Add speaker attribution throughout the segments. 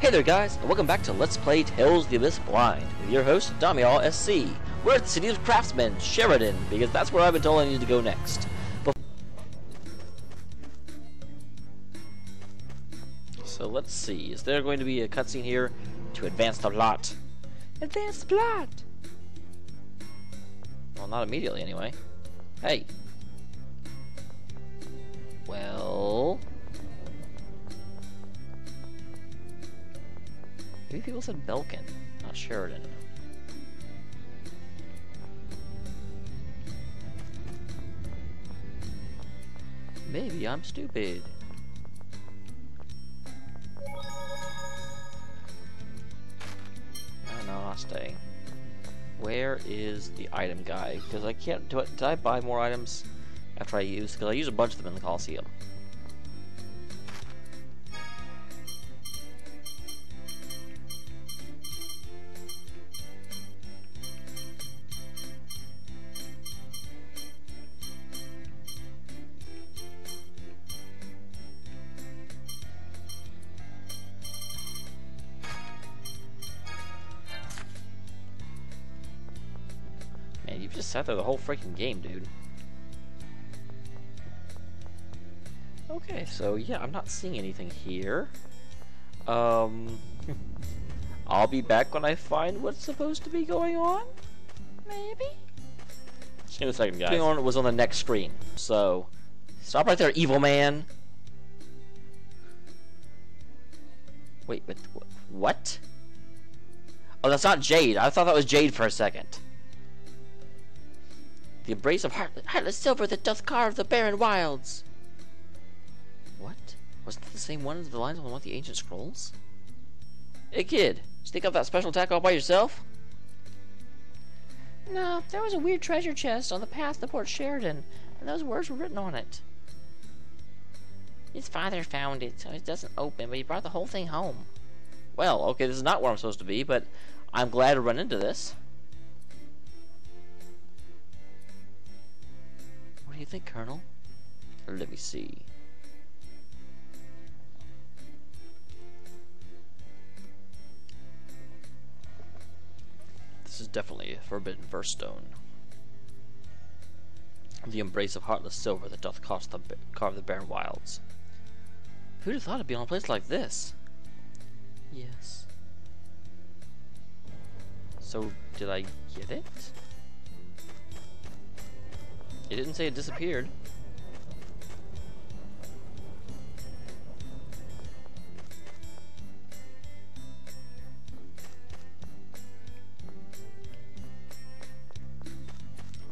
Speaker 1: Hey there guys, and welcome back to Let's Play Tales of the Abyss Blind, with your host, Damiel SC. We're at the City of Craftsmen, Sheridan, because that's where I've been told I need to go next. So let's see, is there going to be a cutscene here to advance the plot? Advance the plot! Well, not immediately anyway. Hey. Well... maybe people said Belkin, not Sheridan. Maybe I'm stupid. I don't know, I'll stay. Where is the item guy? Because I can't do it. Did I buy more items after I used? Because I used a bunch of them in the Coliseum. Man, you've just sat there the whole freaking game, dude. Okay, so yeah, I'm not seeing anything here. I'll be back when I find what's supposed to be going on. Maybe? Just give me a second, guys. Going on was on the next screen. So, stop right there, evil man. Wait, what? Oh, that's not Jade. I thought that was Jade for a second. The embrace of heartless silver that doth carve the barren wilds. What? Wasn't that the same one as the lines on one of the ancient scrolls? Hey kid, did you think up that special attack all by yourself? No, there was a weird treasure chest on the path to Port Sheridan, and those words were written on it. His father found it, so it doesn't open, but he brought the whole thing home. Well, okay, this is not where I'm supposed to be, but I'm glad to run into this. What do you think, Colonel? Let me see. This is definitely a forbidden verse stone. The embrace of heartless silver that doth carve the barren wilds. Who'd have thought it'd be on a place like this? Yes. So, did I get it? It didn't say it disappeared.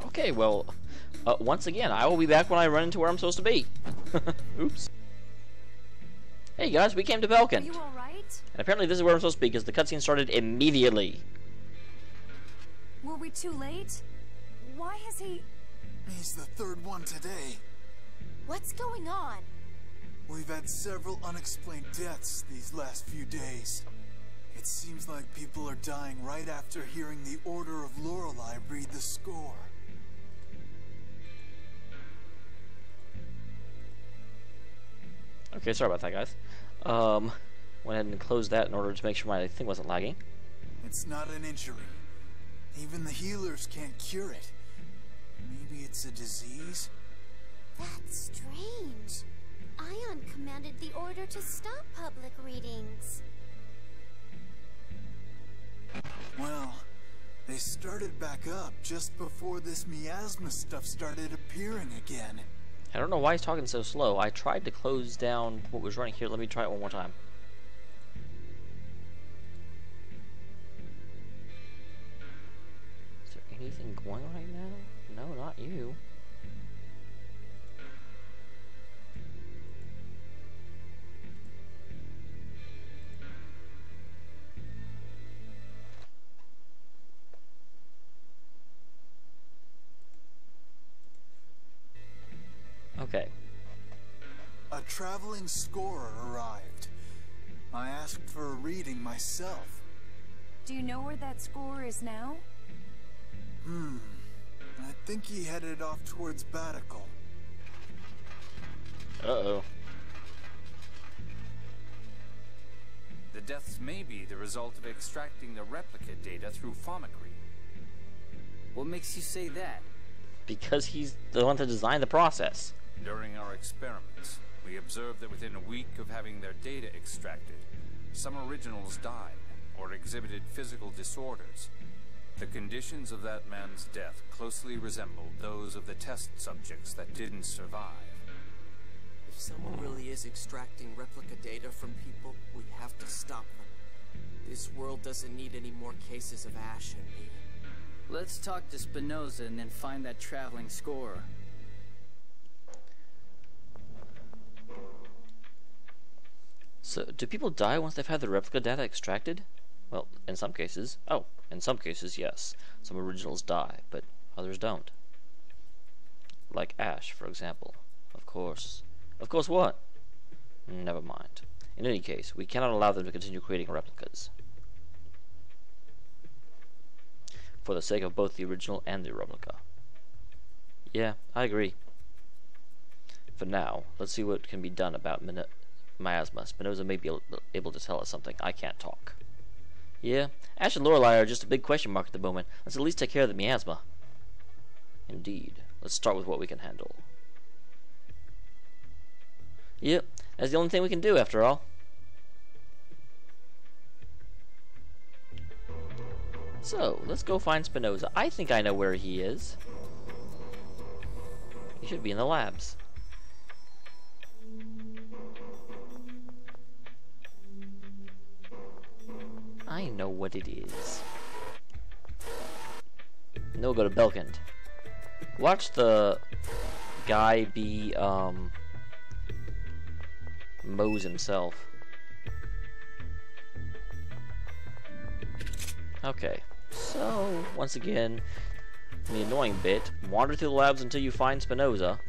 Speaker 1: Okay, well, once again, I will be back when I run into where I'm supposed to be. Oops. Hey guys, we came to Belkin.
Speaker 2: Are you all right?
Speaker 1: And apparently this is where I'm supposed to be because the cutscene started immediately.
Speaker 2: Were we too late? Why has he...
Speaker 3: He's the third one today.
Speaker 2: What's going on?
Speaker 3: We've had several unexplained deaths these last few days. It seems like people are dying right after hearing the Order of Lorelei read the score.
Speaker 1: Okay, sorry about that, guys. Went ahead and closed that in order to make sure my thing wasn't lagging.
Speaker 3: It's not an injury. Even the healers can't cure it. Maybe it's a disease?
Speaker 4: That's strange. Ion commanded the order to stop public readings.
Speaker 3: Well, they started back up just before this miasma stuff started appearing again.
Speaker 1: I don't know why he's talking so slow. I tried to close down what was running here. Let me try it one more time. Is there anything going right now? No, not you. Okay.
Speaker 3: A traveling scorer arrived. I asked for a reading myself.
Speaker 2: Do you know where that score is now?
Speaker 3: I think he headed off towards Batical.
Speaker 1: Uh-oh.
Speaker 5: The deaths may be the result of extracting the replica data through phomicry.
Speaker 6: What makes you say that?
Speaker 1: Because he's the one that designed the process.
Speaker 5: During our experiments, we observed that within a week of having their data extracted, some originals died or exhibited physical disorders. The conditions of that man's death closely resembled those of the test subjects that didn't survive.
Speaker 7: If someone really is extracting replica data from people, we have to stop them. This world doesn't need any more cases of Asch and me.
Speaker 6: Let's talk to Spinoza and then find that traveling scorer.
Speaker 1: So, do people die once they've had the replica data extracted? Well, in some cases. Oh, in some cases, yes. Some originals die, but others don't. Like Asch, for example. Of course. Of course what? Never mind. In any case, we cannot allow them to continue creating replicas. For the sake of both the original and the replica. Yeah, I agree. For now, let's see what can be done about miasma. Spinoza may be able to tell us something. I can't talk. Yeah, Asch and Lorelei are just a big question mark at the moment. Let's at least take care of the miasma. Indeed. Let's start with what we can handle. Yep, that's the only thing we can do after all. So, let's go find Spinoza. I think I know where he is. He should be in the labs. I know what it is. No, go to Belkind. Watch the guy be, Mose himself. Okay, so, once again, the annoying bit, wander through the labs until you find Spinoza.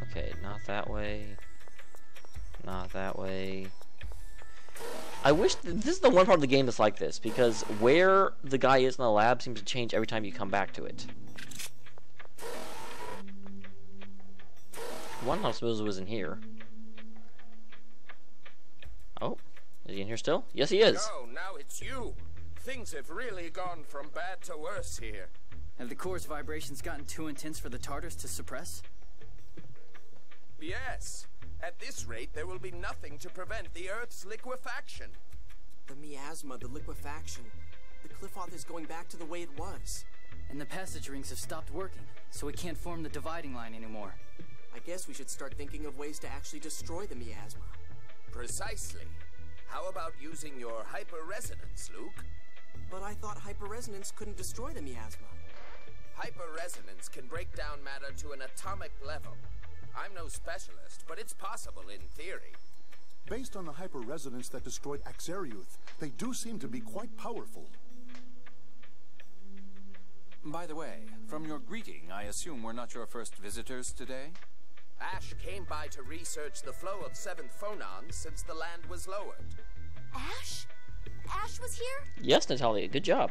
Speaker 1: Okay, not that way. Not that way. I wish this is the one part of the game that's like this, because where the guy is in the lab seems to change every time you come back to it. One time Spinoza was in here. Oh, is he in here still? Yes, he is.
Speaker 8: Oh, now it's you. Things have really gone from bad to worse here.
Speaker 6: Have the core's vibrations gotten too intense for the Tartars to suppress?
Speaker 8: Yes. At this rate, there will be nothing to prevent the Earth's liquefaction.
Speaker 7: The miasma, the liquefaction. The Cliffoth is going back to the way it was.
Speaker 6: And the passage rings have stopped working, so we can't form the dividing line anymore.
Speaker 7: I guess we should start thinking of ways to actually destroy the miasma.
Speaker 8: Precisely. How about using your hyperresonance, Luke?
Speaker 7: But I thought hyperresonance couldn't destroy the miasma.
Speaker 8: Hyperresonance can break down matter to an atomic level. I'm no specialist, but it's possible in theory.
Speaker 9: Based on the hyperresonance that destroyed Axariuth, they do seem to be quite powerful.
Speaker 5: By the way, from your greeting, I assume we're not your first visitors today?
Speaker 8: Asch came by to research the flow of 7th phonons since the land was lowered.
Speaker 2: Asch? Asch was here?
Speaker 1: Yes, Natalia, good job.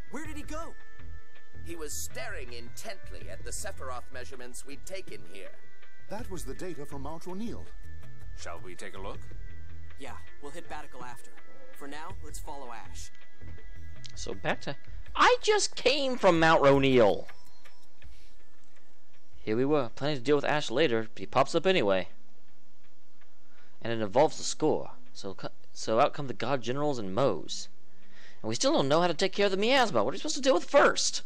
Speaker 7: Where did he go?
Speaker 8: He was staring intently at the Sephiroth measurements we'd taken here.
Speaker 9: That was the data from Mount O'Neill.
Speaker 5: Shall we take a look?
Speaker 7: Yeah, we'll hit Batical after. For now, let's follow Asch.
Speaker 1: So back to... I just came from Mount O'Neill. Here we were, planning to deal with Asch later, but he pops up anyway. And it involves the score. So out come the God Generals and Mose. And we still don't know how to take care of the miasma. What are we supposed to deal with first?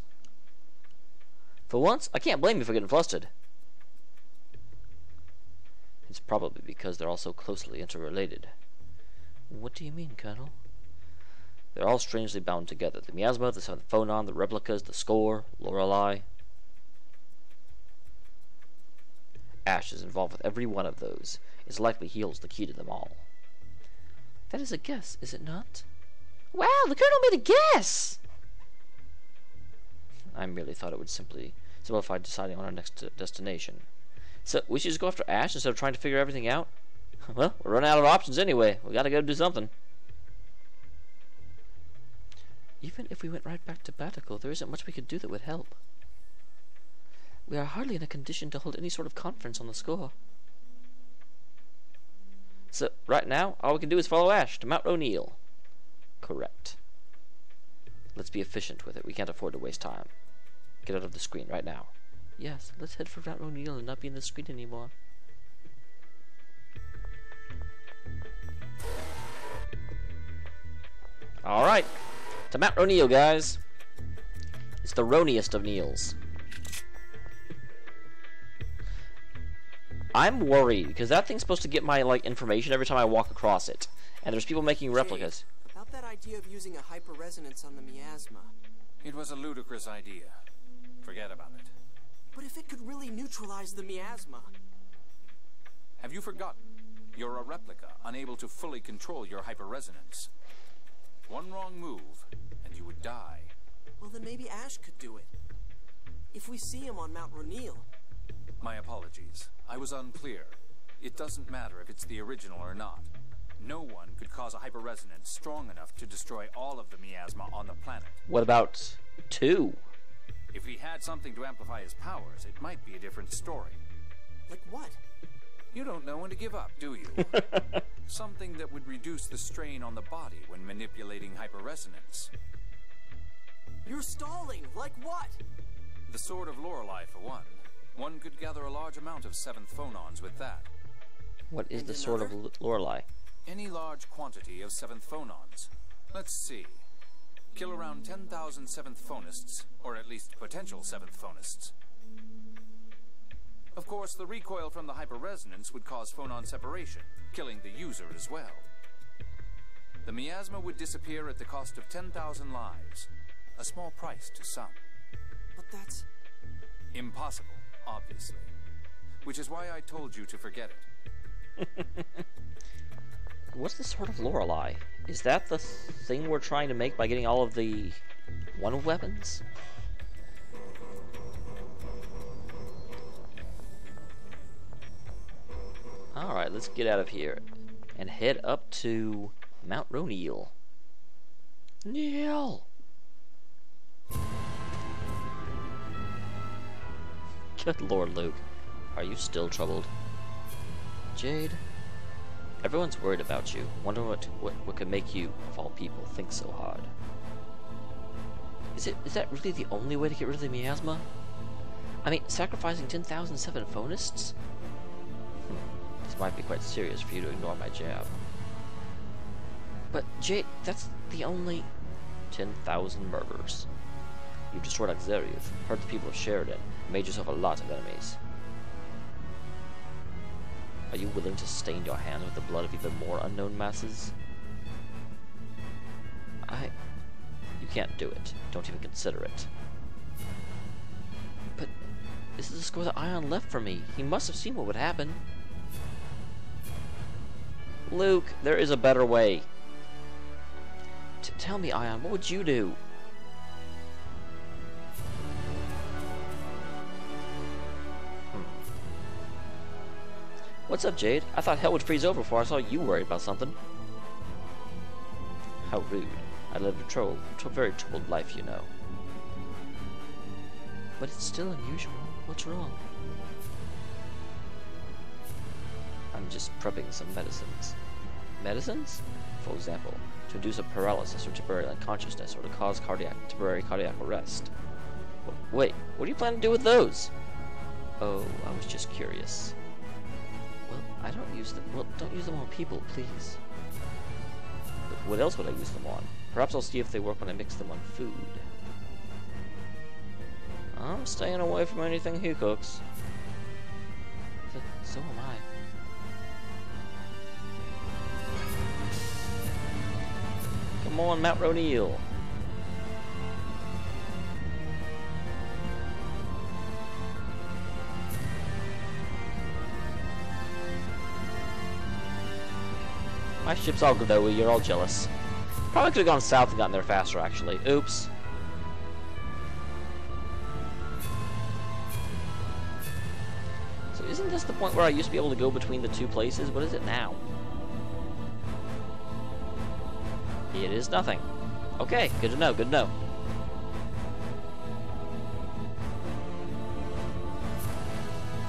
Speaker 1: For once, I can't blame you for getting flustered. It's probably because they're all so closely interrelated. What do you mean, Colonel? They're all strangely bound together. The miasma, the 7th phonon, the replicas, the score, Lorelei. Asch is involved with every one of those. It's likely he holds the key to them all. That is a guess, is it not? Wow, the Colonel made a guess! I merely thought it would simplify deciding on our next destination. So, we should just go after Asch instead of trying to figure everything out? Well, we're running out of options anyway. We gotta go do something. Even if we went right back to Batical, there isn't much we could do that would help. We are hardly in a condition to hold any sort of conference on the score. So, right now, all we can do is follow Asch to Mount O'Neill. Correct. Let's be efficient with it. We can't afford to waste time. Get out of the screen right now. Yes, let's head for Mount O'Neill and not be in the screen anymore. Alright. To Mount O'Neill, guys. It's the roniest of Neils. I'm worried, because that thing's supposed to get my, like, information every time I walk across it. And there's people making replicas.
Speaker 7: Jade, about that idea of using a hyperresonance on the miasma.
Speaker 5: It was a ludicrous idea. Forget about it.
Speaker 7: But if it could really neutralize the miasma...
Speaker 5: Have you forgotten? You're a replica, unable to fully control your hyperresonance. One wrong move, and you would die.
Speaker 7: Well, then maybe Asch could do it. If we see him on Mount O'Neill.
Speaker 5: My apologies. I was unclear. It doesn't matter if it's the original or not. No one could cause a hyperresonance strong enough to destroy all of the miasma on the planet.
Speaker 1: What about 2?
Speaker 5: If he had something to amplify his powers, it might be a different story.
Speaker 7: Like what?
Speaker 5: You don't know when to give up, do you? Something that would reduce the strain on the body when manipulating hyperresonance.
Speaker 7: You're stalling! Like what?
Speaker 5: The Sword of Lorelei, for one. One could gather a large amount of 7th phonons with that.
Speaker 1: What is the Sword of Lorelei?
Speaker 5: Any large quantity of 7th phonons. Let's see. Kill around 10,000 7th phonists, or at least potential 7th phonists. Of course, the recoil from the hyperresonance would cause phonon separation, killing the user as well. The miasma would disappear at the cost of 10,000 lives. A small price to some.
Speaker 7: But that's...
Speaker 5: impossible, obviously. Which is why I told you to forget it.
Speaker 1: What's the Sword of Lorelei? Is that the thing we're trying to make by getting all of the one weapons? Alright, let's get out of here and head up to Mount O'Neill. Neil! Good Lord, Luke. Are you still troubled? Jade? Everyone's worried about you. Wonder what could make you, of all people, think so hard. Is that really the only way to get rid of the miasma? I mean, sacrificing 10,007 phonists? This might be quite serious for you to ignore my jab. But, Jade, that's the only 10,000 murders. You destroyed Axariuth, hurt the people of Sheridan, and made yourself a lot of enemies. Are you willing to stain your hands with the blood of even more unknown masses? You can't do it. Don't even consider it. But this is the score that Ion left for me. He must have seen what would happen. Luke, there is a better way. Tell me, Ion, what would you do? What's up, Jade? I thought hell would freeze over before I saw you worried about something. How rude. I lived a very troubled life, you know. But it's still unusual. What's wrong? I'm just prepping some medicines. Medicines? For example, to induce a paralysis or temporary unconsciousness, or to cause temporary cardiac arrest. Wait, what do you plan to do with those? Oh, I was just curious. Well, I don't use them. Well, don't use them on people, please. But what else would I use them on? Perhaps I'll see if they work when I mix them on food. I'm staying away from anything he cooks. So am I. Come on, Mount O'Neill. My ship's all glowy, you're all jealous. Probably could have gone south and gotten there faster, actually. Oops. So isn't this the point where I used to be able to go between the two places? What is it now? It is nothing. Okay, good to know, good to know.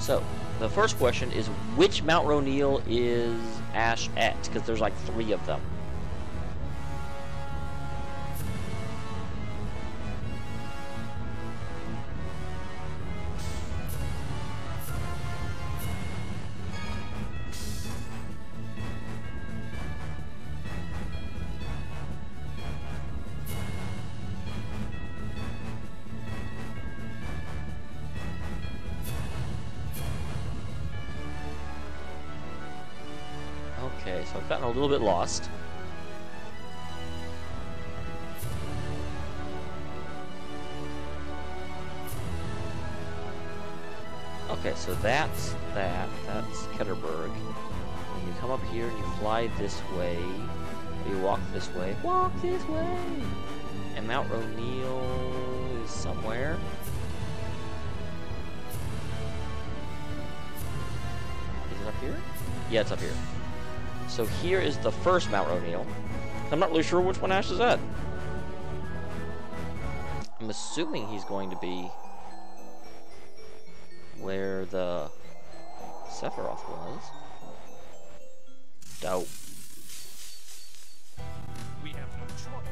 Speaker 1: So, the first question is, which Mount Ronil is Asch at? Because there's like 3 of them. Okay, so I've gotten a little bit lost. Okay, so that's Ketterberg. And you come up here and you fly this way. Or you walk this way. Walk this way! And Mount Ronil is somewhere. Is it up here? Yeah, it's up here. So here is the first Mount Ronil. I'm not really sure which one Asch is at. I'm assuming he's going to be where the Sephiroth was. Dope.
Speaker 10: We have no choice.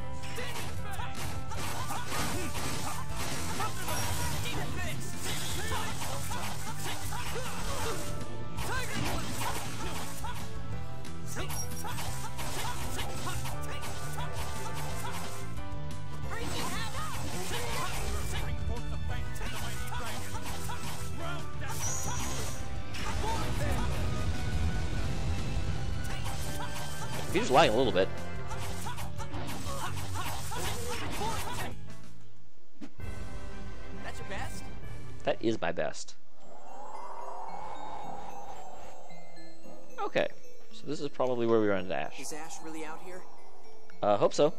Speaker 1: He's just lying a little bit.
Speaker 7: That's your best?
Speaker 1: That is my best. Okay, so this is probably where we run into Asch.
Speaker 7: Is Asch really out here?
Speaker 1: Hope so.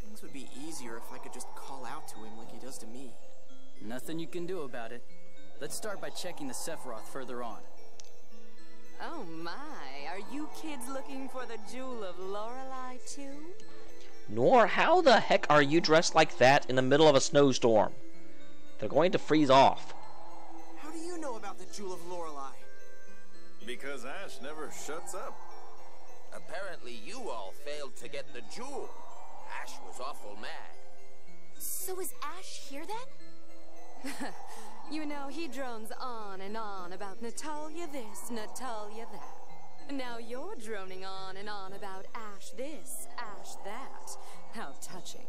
Speaker 7: Things would be easier if I could just call out to him like he does to me.
Speaker 6: Nothing you can do about it. Let's start by checking the Sephiroth further on.
Speaker 11: Oh my, are you kids looking for the Jewel of Lorelei too?
Speaker 1: Nor, how the heck are you dressed like that in the middle of a snowstorm? They're going to freeze off.
Speaker 7: How do you know about the Jewel of Lorelei?
Speaker 10: Because Asch never shuts up.
Speaker 8: Apparently you all failed to get the jewel. Asch was awful mad.
Speaker 4: So is Asch here then?
Speaker 11: You know, he drones on and on about Natalia this, Natalia that. Now you're droning on and on about Asch this, Asch that. How touching.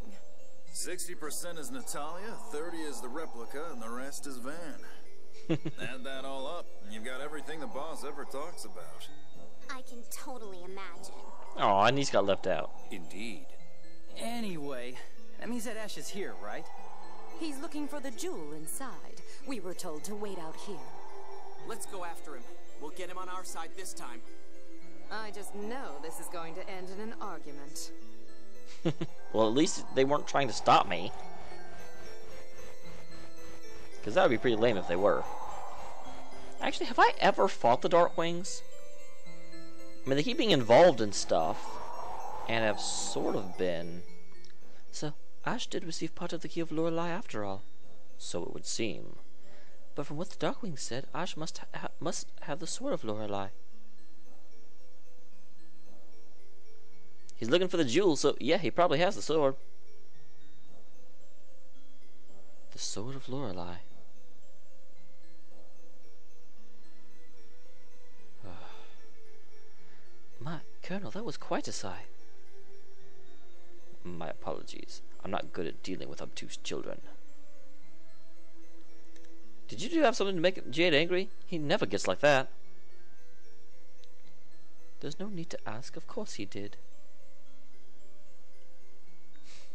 Speaker 10: 60% is Natalia, 30 is the replica, and the rest is Van. Add that all up, and you've got everything the boss ever talks about.
Speaker 4: I can totally imagine.
Speaker 1: Oh, and he's got left out.
Speaker 5: Indeed.
Speaker 6: Anyway, that means that Asch is here, right?
Speaker 11: He's looking for the jewel inside. We were told to wait out here.
Speaker 7: Let's go after him. We'll get him on our side this time.
Speaker 11: I just know this is going to end in an argument.
Speaker 1: Well, at least they weren't trying to stop me. Because that would be pretty lame if they were. Actually, have I ever fought the Darkwings? I mean, they keep being involved in stuff. And have sort of been. So, Asch did receive part of the key of Lorelei after all. So it would seem. But from what the Darkwings said, Asch must have the sword of Lorelei. He's looking for the jewel, so yeah, he probably has the sword. The sword of Lorelei. My Colonel, that was quite a sigh. My apologies. I'm not good at dealing with obtuse children. Did you have something to make Jade angry? He never gets like that. There's no need to ask. Of course he did.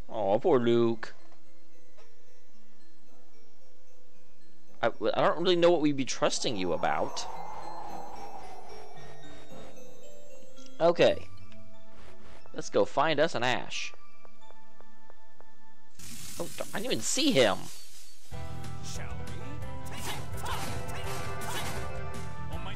Speaker 1: Oh, poor Luke. I don't really know what we'd be trusting you about. Okay. Let's go find us an Asch. Oh, I didn't even see him.
Speaker 10: Shall we? Oh my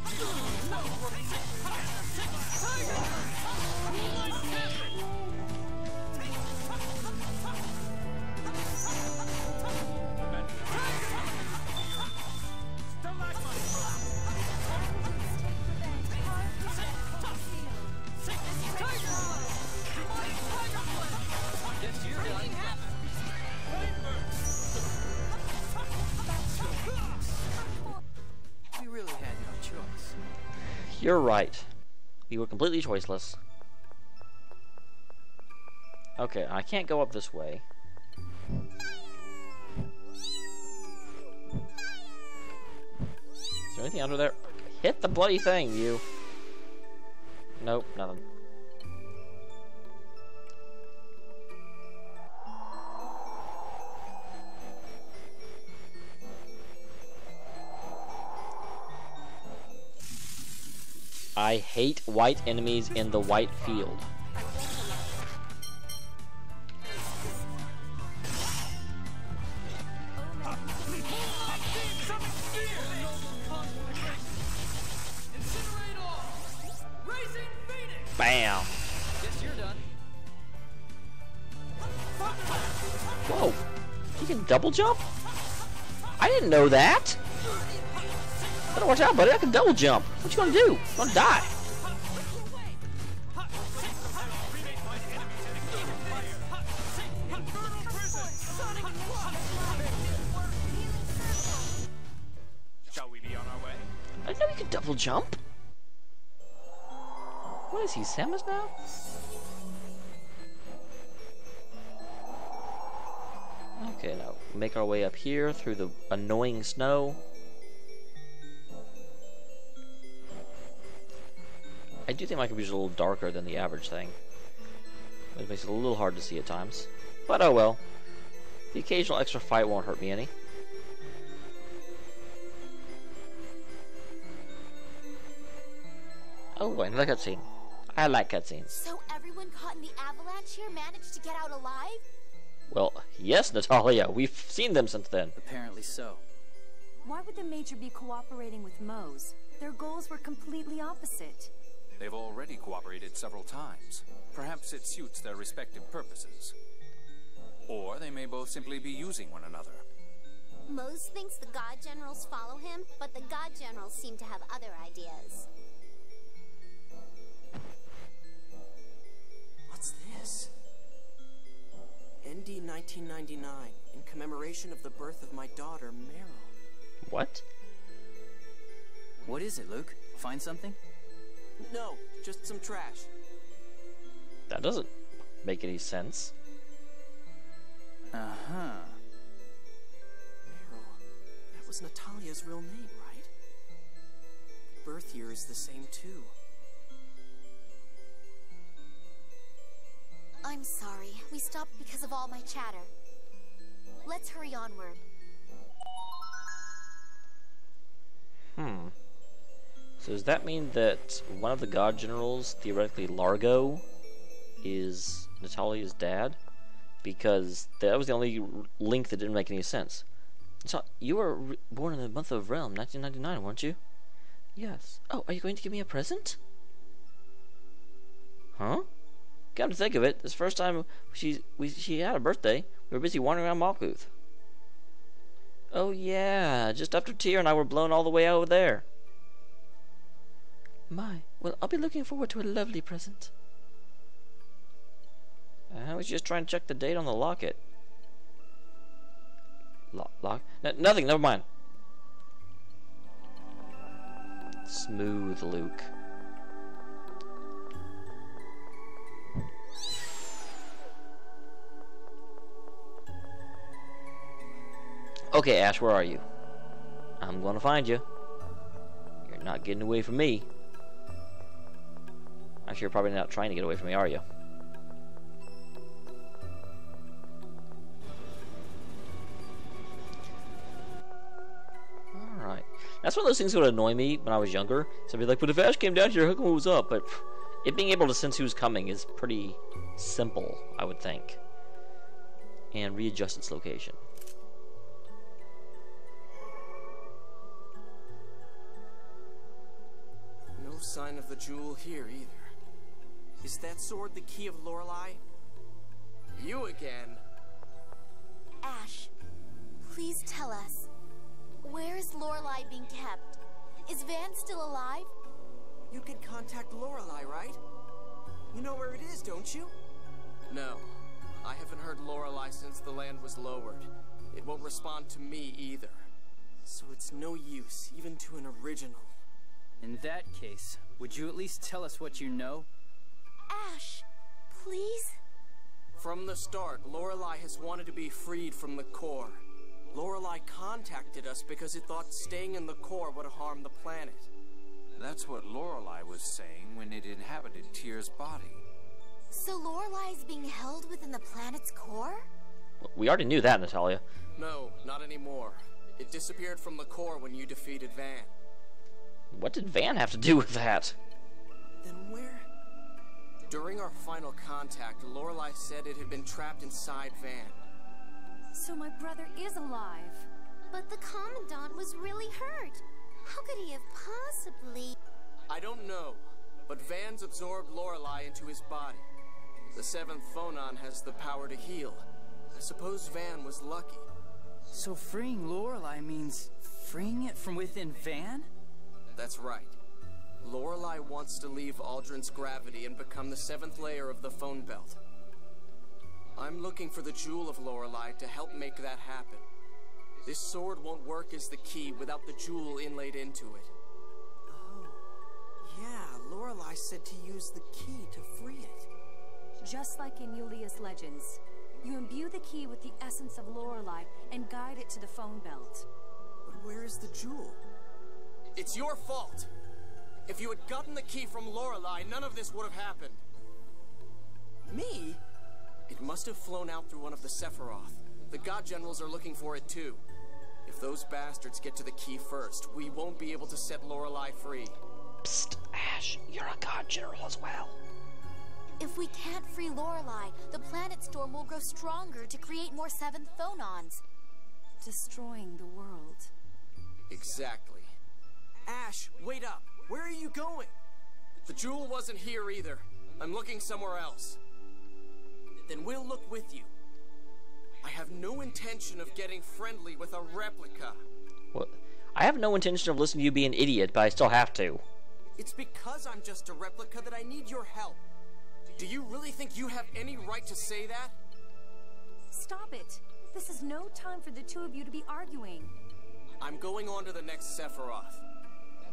Speaker 1: You're right. We were completely choiceless. Okay, I can't go up this way. Is there anything under there? Hit the bloody thing, you. Nope, nothing. I hate white enemies in the white field. Bam!
Speaker 6: Guess you're done.
Speaker 1: Whoa! You can double jump? I didn't know that! Better watch out, buddy. I can double jump. What you gonna do? You gonna die.
Speaker 5: Shall we be on our way?
Speaker 1: I didn't know you could double jump. What is he, Samus now? Okay, now make our way up here through the annoying snow. I do think my computer's a little darker than the average thing. It makes it a little hard to see at times. But oh well. The occasional extra fight won't hurt me any. Oh, another cutscene. I like cutscenes.
Speaker 4: So everyone caught in the avalanche here managed to get out alive?
Speaker 1: Well, yes, Natalia. We've seen them since then.
Speaker 6: Apparently so.
Speaker 2: Why would the Major be cooperating with Moe's? Their goals were completely opposite.
Speaker 5: They've already cooperated several times. Perhaps it suits their respective purposes. Or they may both simply be using one another.
Speaker 4: Mose thinks the God Generals follow him, but the God Generals seem to have other ideas.
Speaker 7: What's this? ND 1999, in commemoration of the birth of my daughter, Meryl.
Speaker 1: What?
Speaker 6: What is it, Luke? Find something?
Speaker 7: No, just some trash.
Speaker 1: That doesn't make any sense.
Speaker 6: Uh-huh.
Speaker 7: Meryl, that was Natalia's real name, right? The birth year is the same, too.
Speaker 4: I'm sorry. We stopped because of all my chatter. Let's hurry onward.
Speaker 1: So does that mean that one of the God Generals, theoretically Largo, is Natalia's dad? Because that was the only link that didn't make any sense. So you were born in the month of Realm, 1999, weren't you? Yes. Oh, are you going to give me a present? Huh? Come to think of it, this first time she had a birthday, we were busy wandering around Malkuth. Oh yeah, just after Tyr and I were blown all the way over there. My, well, I'll be looking forward to a lovely present. I was just trying to check the date on the locket. Lock? Nothing, never mind. Smooth, Luke. Okay, Ash, where are you? I'm gonna find you. You're not getting away from me. Actually, you're probably not trying to get away from me, are you? Alright. That's one of those things that would annoy me when I was younger. So I'd be like, but if Ash came down here, how come it was up? But it being able to sense who's coming is pretty simple, I would think. And readjust its location.
Speaker 7: No sign of the jewel here, either. Is that sword the key of Lorelei? You again?
Speaker 4: Ash, please tell us. Where is Lorelei being kept? Is Van still alive?
Speaker 7: You can contact Lorelei, right? You know where it is, don't you? No. I haven't heard Lorelei since the land was lowered. It won't respond to me either. So it's no use, even to an original.
Speaker 6: In that case, Would you at least tell us what you know?
Speaker 4: Asch, please?
Speaker 7: From the start, Lorelei has wanted to be freed from the core. Lorelei contacted us because it thought staying in the core would harm the planet.
Speaker 5: That's what Lorelei was saying when it inhabited Tyr's body.
Speaker 4: So Lorelei is being held within the planet's core?
Speaker 1: We already knew that, Natalia.
Speaker 7: No, not anymore. It disappeared from the core when you defeated Van.
Speaker 1: What did Van have to do with that?
Speaker 7: Then where? During our final contact, Lorelei said it had been trapped inside Van.
Speaker 2: So my brother is alive.
Speaker 4: But the Commandant was really hurt. How could he have possibly...
Speaker 7: I don't know, but Van's absorbed Lorelei into his body. The seventh phonon has the power to heal. I suppose Van was lucky.
Speaker 6: So freeing Lorelei means freeing it from within Van?
Speaker 7: That's right. Lorelei wants to leave Aldrin's gravity and become the seventh layer of the phone belt. I'm looking for the jewel of Lorelei to help make that happen. This sword won't work as the key without the jewel inlaid into it. Oh, yeah, Lorelei said to use the key to free it.
Speaker 2: Just like in Yulia's legends, you imbue the key with the essence of Lorelei and guide it to the phone belt.
Speaker 7: But where is the jewel? It's your fault! If you had gotten the key from Lorelei, none of this would have happened. Me? It must have flown out through one of the Sephiroth. The God Generals are looking for it too. If those bastards get to the key first, we won't be able to set Lorelei free.
Speaker 1: Psst, Asch, you're a God General as well.
Speaker 4: If we can't free Lorelei, the planet storm will grow stronger to create more seventh phonons.
Speaker 2: Destroying the world.
Speaker 7: Exactly. Asch, wait up! Where are you going? The jewel wasn't here either. I'm looking somewhere else. Then we'll look with you. I have no intention of getting friendly with a replica.
Speaker 1: What? I have no intention of listening to you be an idiot, but I still have to.
Speaker 7: It's because I'm just a replica that I need your help. Do you really think you have any right to say that?
Speaker 2: Stop it. This is no time for the two of you to be arguing.
Speaker 7: I'm going on to the next Sephiroth.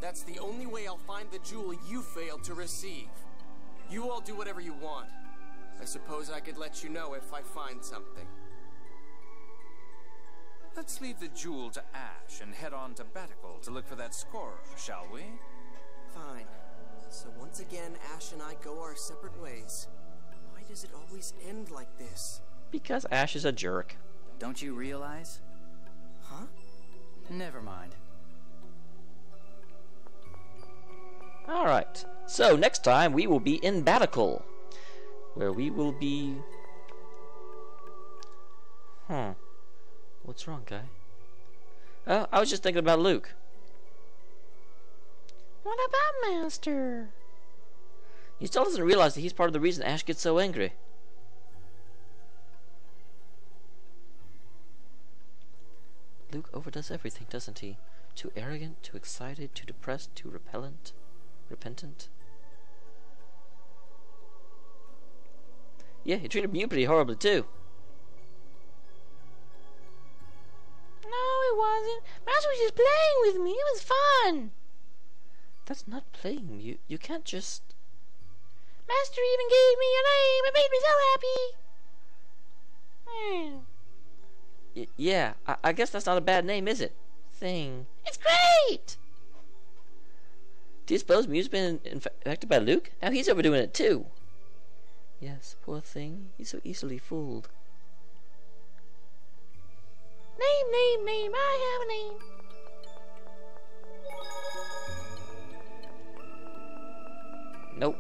Speaker 7: That's the only way I'll find the jewel you failed to receive. You all do whatever you want. I suppose I could let you know if I find something.
Speaker 5: Let's leave the jewel to Asch and head on to Batical to look for that scorer, shall we?
Speaker 7: Fine. So once again, Asch and I go our separate ways. Why does it always end like this?
Speaker 1: Because Asch is a jerk.
Speaker 6: Don't you realize?
Speaker 7: Huh?
Speaker 6: Never mind.
Speaker 1: Alright, so next time we will be in Batical, where we will be... What's wrong, guy? I was just thinking about Luke. What about Master? He still doesn't realize that he's part of the reason Asch gets so angry. Luke overdoes everything, doesn't he? Too arrogant, too excited, too depressed, too repentant. Yeah, he treated you pretty horribly too. No, it wasn't. Master was just playing with me. It was fun. That's not playing. You can't just... Master even gave me a name. It made me so happy. Yeah, I guess that's not a bad name, is it? Thing. It's great! Do you suppose Mew's been infected by Luke? Now he's overdoing it too. Yes, poor thing. He's so easily fooled. Name, I have a name. Nope.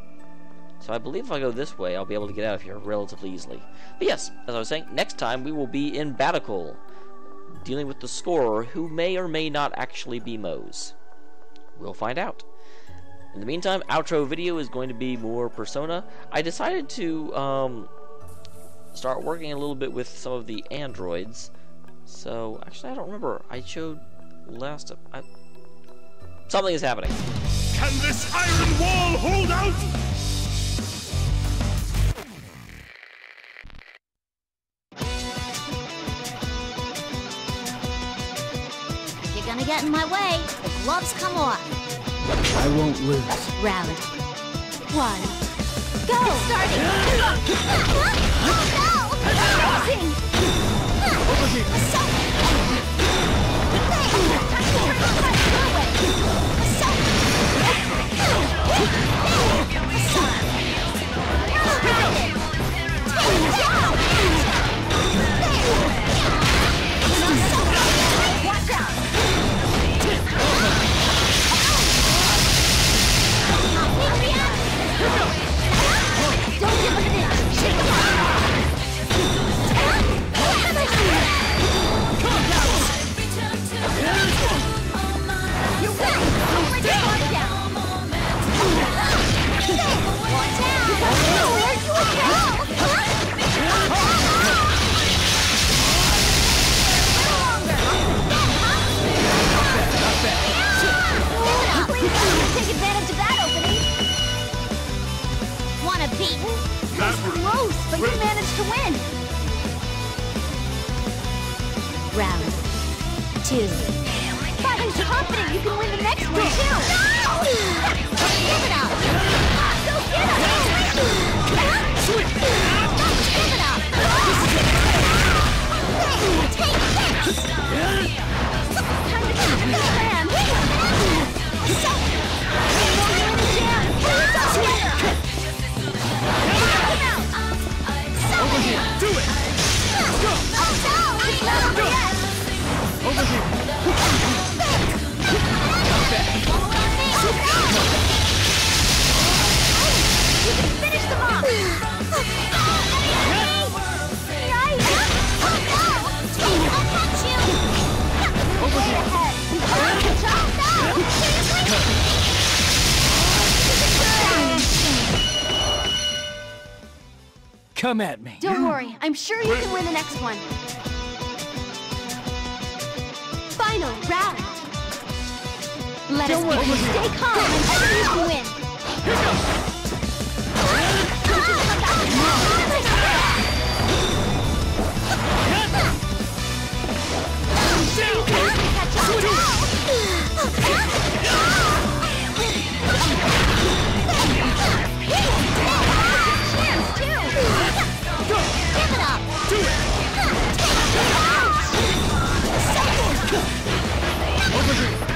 Speaker 1: So I believe if I go this way, I'll be able to get out of here relatively easily. But yes, as I was saying, next time we will be in Batical, dealing with the scorer, who may or may not actually be Mose. We'll find out. In the meantime, outro video is going to be more Persona. I decided to start working a little bit with some of the androids. So, actually, I don't remember. I showed last... Something is happening.
Speaker 12: Can this iron wall hold out?
Speaker 4: If you're gonna get in my way, the gloves come off.
Speaker 13: I won't lose.
Speaker 4: Round 1. Go! Starting! Amazing!
Speaker 13: Over here!
Speaker 4: Take advantage of that opening. Wanna beaten? That's close, but you managed to win. Round 2. But I'm confident you can win the next one too. No! Give it up. Go get him. Give it up. Take this. Time to get the plan.
Speaker 13: Over here! Do it! Go!
Speaker 4: Oh no! It's not over yet!
Speaker 13: Over here!
Speaker 4: You can finish them off! I'll catch you!
Speaker 13: Over
Speaker 4: Way
Speaker 13: here!
Speaker 4: ahead!
Speaker 13: Come at me!
Speaker 4: Don't worry, I'm sure you can win the next one. Final round! Let us begin. Stay calm, I'm sure you can win.
Speaker 13: Here goes!
Speaker 4: Give it up!
Speaker 13: Do it! Over here!